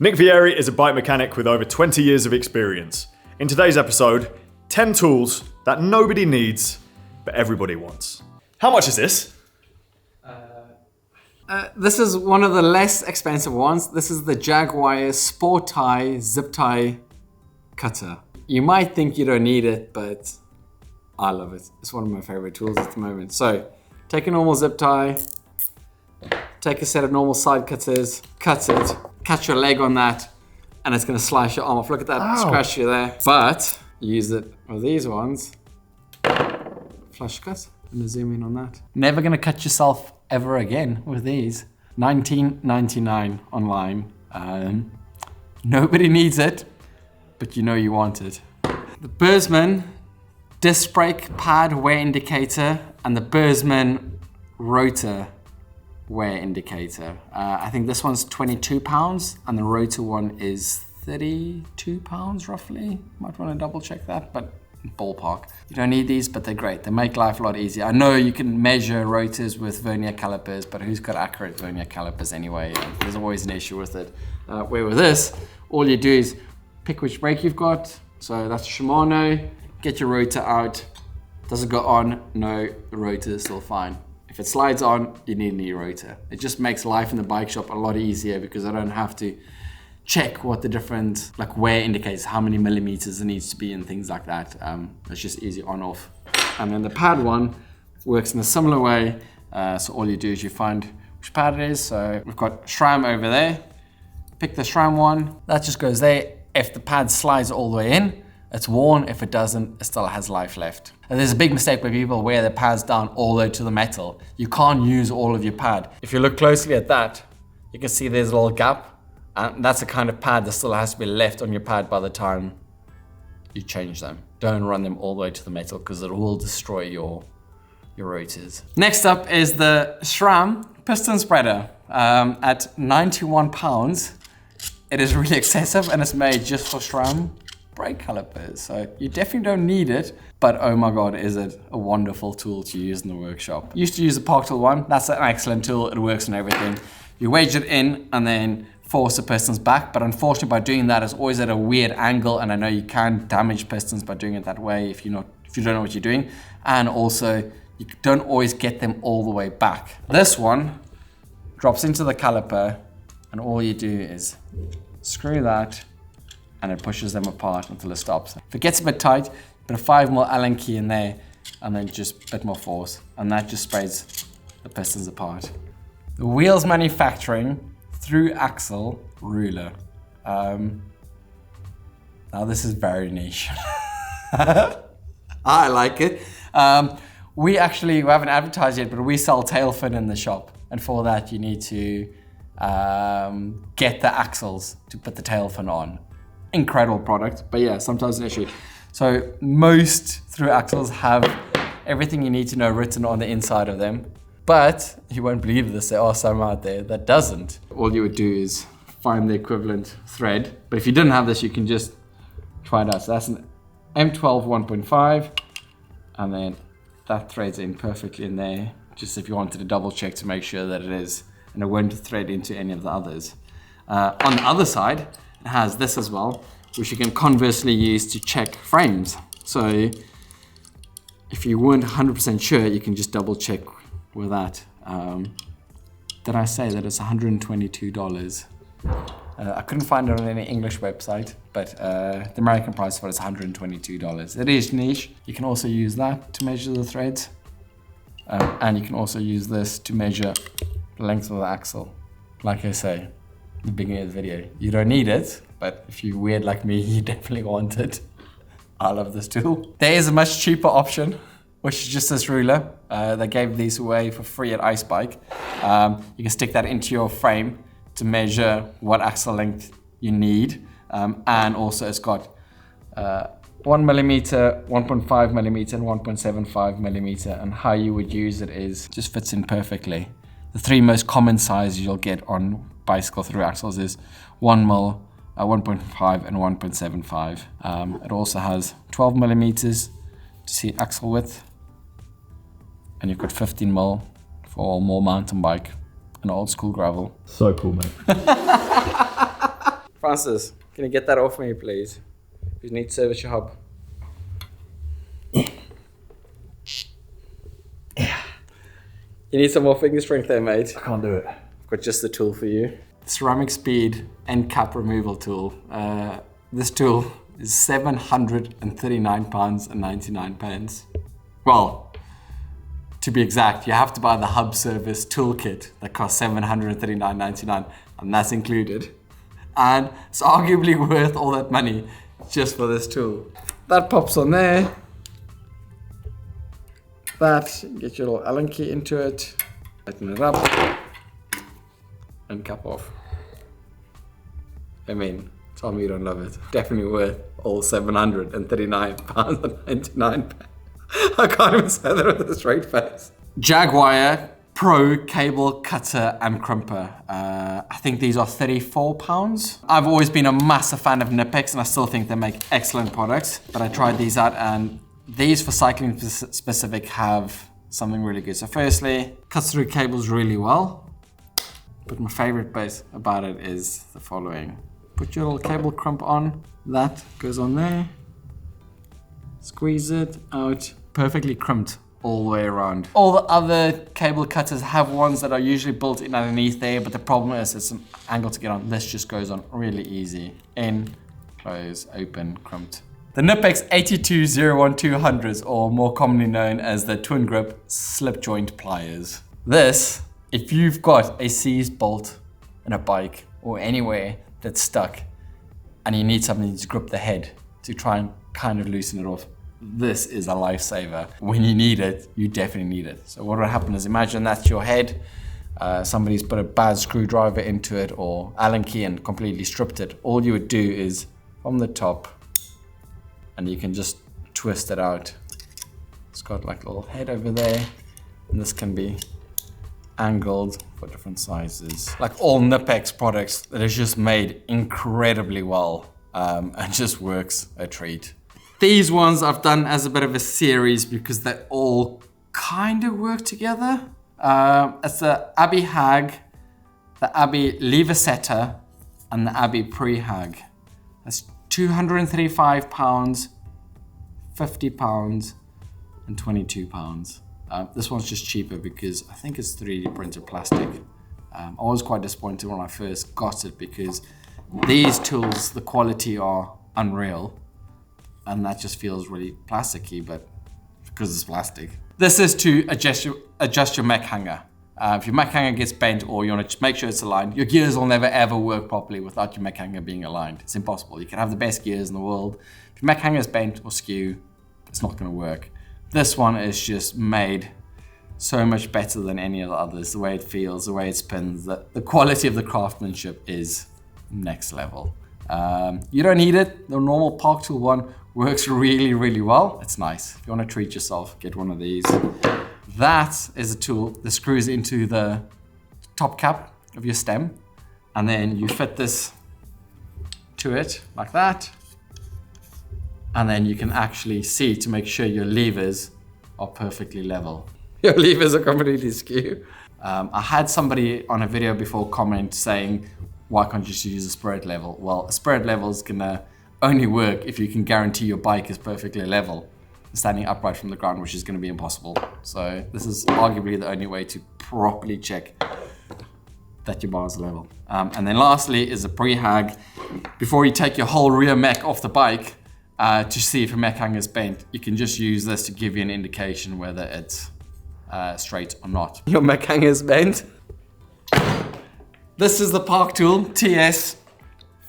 Nick Vieri is a bike mechanic with over 20 years of experience. In today's episode, 10 tools that nobody needs, but everybody wants. How much is this? This is one of the less expensive ones. This is the Jaguar Sport Tie Zip Tie Cutter. You might think you don't need it, but I love it. It's one of my favorite tools at the moment. So, take a normal zip tie, take a set of normal side cutters, cut it, catch your leg on that, and it's gonna slice your arm off. Look at that scratch you there. But use it with these ones. Flush cut. I'm gonna zoom in on that. Never gonna cut yourself ever again with these. $19.99 online. Nobody needs it, but you know you want it. The Bursman disc brake pad wear indicator and the Bursman rotor wear indicator. I think this one's £22 and the rotor one is £32 roughly. Might want to double check that, but ballpark. You don't need these, but they're great. They make life a lot easier. I know you can measure rotors with vernier calipers, but who's got accurate vernier calipers anyway? There's always an issue with it. Where with this, all you do is pick which brake you've got. So that's Shimano. Get your rotor out. Does it go on? No, the rotor is still fine. If it slides on, you need a new rotor. It just makes life in the bike shop a lot easier because I don't have to check what the different wear indicates, how many millimeters it needs to be and things like that. It's just easy on off. And then the pad one works in a similar way. So all you do is you find which pad it is. So we've got SRAM over there. Pick the SRAM one. That just goes there. If the pad slides all the way in, it's worn. If it doesn't, it still has life left. And there's a big mistake where people wear their pads down all the way to the metal. You can't use all of your pad. If you look closely at that, you can see there's a little gap. And that's the kind of pad that still has to be left on your pad by the time you change them. Don't run them all the way to the metal because it will destroy your rotors. Next up is the SRAM piston spreader at £91. It is really excessive and it's made just for SRAM brake calipers. So you definitely don't need it, but oh my God, is it a wonderful tool to use in the workshop. Used to use the Park Tool one. That's an excellent tool. It works on everything. You wedge it in and then force the pistons back, but unfortunately by doing that it's always at a weird angle, and I know you can damage pistons by doing it that way if you don't know what you're doing, and also you don't always get them all the way back. This one drops into the caliper and all you do is screw that and it pushes them apart until it stops. If it gets a bit tight, put a 5mm Allen key in there and then just a bit more force, and that just sprays the pistons apart. The Wheels Manufacturing through axle ruler. Now this is very niche. I like it. We haven't advertised yet, but we sell tail fin in the shop. And for that you need to get the axles to put the tail fin on. Incredible product, but yeah, sometimes an issue. So most through axles have everything you need to know written on the inside of them. But you won't believe this, there are some out there that doesn't. All you would do is find the equivalent thread. But if you didn't have this, you can just try it out. So that's an M12 1.5, and then that threads in perfectly in there, just if you wanted to double check to make sure that it is, and it won't thread into any of the others. On the other side, it has this as well, which you can conversely use to check frames. So if you weren't 100% sure, you can just double check with that. Did I say that it's $122? I couldn't find it on any English website, but the American price for it is $122. It is niche. You can also use that to measure the threads, and you can also use this to measure the length of the axle. Like I say at the beginning of the video, you don't need it, but if you're weird like me, you definitely want it. I love this tool. There is a much cheaper option, which is just this ruler. They gave these away for free at Ice Bike. You can stick that into your frame to measure what axle length you need. And also it's got 1mm, 1.5mm, and 1.75mm. And how you would use it is, just fits in perfectly. The three most common sizes you'll get on bicycle through axles is 1mm, 1.5 and 1.75. It also has 12mm to see axle width, and you've got 15mm for more mountain bike and old school gravel. So cool, mate. Francis, can you get that off me, please? You need to service your hub. You need some more finger strength there, mate. I can't do it. I've got just the tool for you. Ceramic Speed end cap removal tool. This tool is £739.99. Well, to be exact, you have to buy the hub service toolkit that costs £739.99, and that's included. And it's arguably worth all that money just for this tool. That pops on there. That, get your little Allen key into it, tighten it up, and cap off. I mean, tell me you don't love it. Definitely worth all £739.99. I can't even say that with a straight face. Jaguar Pro Cable Cutter and Crimper. I think these are £34. I've always been a massive fan of Knipex and I still think they make excellent products, but I tried these out and these for cycling specific have something really good. So firstly, cuts through cables really well, but my favorite bit about it is the following. Put your little cable crimp on, that goes on there, squeeze it out, perfectly crimped all the way around. All the other cable cutters have ones that are usually built in underneath there, but the problem is it's an angle to get on. This just goes on really easy. In, close, open, crimped. The Knipex 8201200s, or more commonly known as the twin grip slip joint pliers. This, if you've got a seized bolt in a bike or anywhere that's stuck and you need something to grip the head to try and kind of loosen it off, this is a lifesaver. When you need it, you definitely need it. So what will happen is, imagine that's your head, somebody's put a bad screwdriver into it or Allen key and completely stripped it. All you would do is from the top, and you can just twist it out. It's got like a little head over there, and this can be angled for different sizes. Like all Knipex products, that is just made incredibly well and just works a treat. These ones I've done as a bit of a series because they all kind of work together. It's the Abbey Hag, the Abbey Lever Setter, and the Abbey Pre-Hag. That's £235, £50, and £22. This one's just cheaper because I think it's 3D printed plastic. I was quite disappointed when I first got it because these tools, the quality are unreal, and that just feels really plasticky, but because it's plastic. This is to adjust your mech hanger. If your mech hanger gets bent or you want to make sure it's aligned, your gears will never ever work properly without your mech hanger being aligned. It's impossible. You can have the best gears in the world. If your mech hanger is bent or skew, it's not going to work. This one is just made so much better than any of the others. The way it feels, the way it spins, the quality of the craftsmanship is next level. You don't need it. The normal Park Tool one works really, really well. It's nice. If you want to treat yourself, get one of these. That is a tool that screws into the top cap of your stem, and then you fit this to it like that, and then you can actually see to make sure your levers are perfectly level. Your levers are completely skew. I had somebody on a video before comment saying, why can't you just use a spirit level? Well, a spirit level is gonna only work if you can guarantee your bike is perfectly level, standing upright from the ground, which is going to be impossible. So this is arguably the only way to properly check that your bar is level. And then lastly is a pre-hag. Before you take your whole rear mech off the bike to see if your mech hanger is bent, you can just use this to give you an indication whether it's straight or not. Your mech hanger is bent. This is the Park Tool TS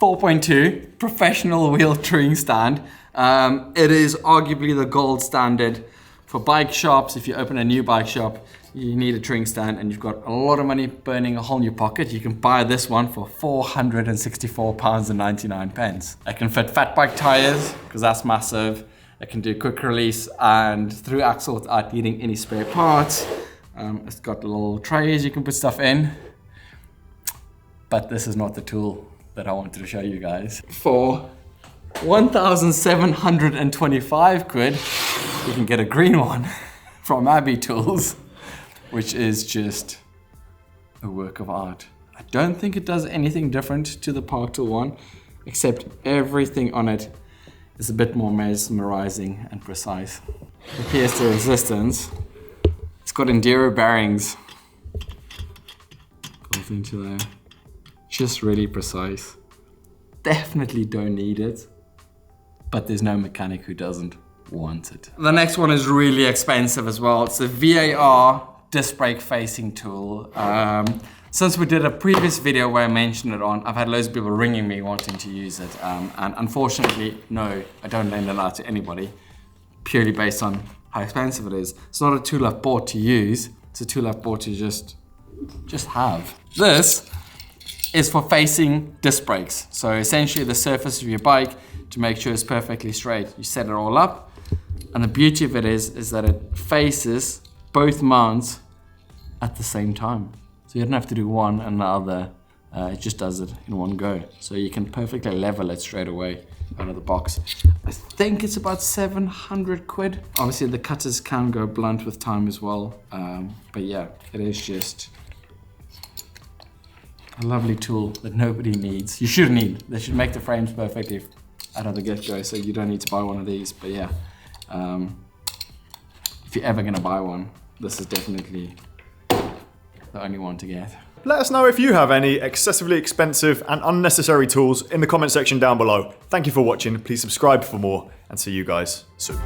4.2 professional wheel truing stand. It is arguably the gold standard for bike shops. If you open a new bike shop, you need a truing stand and you've got a lot of money burning a hole in your pocket. You can buy this one for £464.99. It can fit fat bike tires because that's massive. It can do quick release and through axle without needing any spare parts. It's got little trays you can put stuff in. But this is not the tool that I wanted to show you guys. For 1,725 quid, you can get a green one from Abbey Tools, which is just a work of art. I don't think it does anything different to the Park Tool one, except everything on it is a bit more mesmerizing and precise. The PS2 resistance, it's got Enduro bearings built into there. Just really precise. Definitely don't need it, but there's no mechanic who doesn't want it. The next one is really expensive as well. It's the VAR disc brake facing tool. Since we did a previous video where I mentioned it on, I've had loads of people ringing me wanting to use it. And unfortunately, no, I don't lend it out to anybody, purely based on how expensive it is. It's not a tool I've bought to use. It's a tool I've bought to just have. This is for facing disc brakes. So essentially the surface of your bike, to make sure it's perfectly straight. You set it all up, and the beauty of it is that it faces both mounts at the same time. So you don't have to do one and the other. It just does it in one go. So you can perfectly level it straight away out of the box. I think it's about 700 quid. Obviously the cutters can go blunt with time as well. But yeah, it is just a lovely tool that nobody needs. You should need. They should make the frames perfectly out of the get-go, so you don't need to buy one of these. But yeah, if you're ever gonna buy one, this is definitely the only one to get. Let us know if you have any excessively expensive and unnecessary tools in the comment section down below. Thank you for watching. Please subscribe for more, and see you guys soon.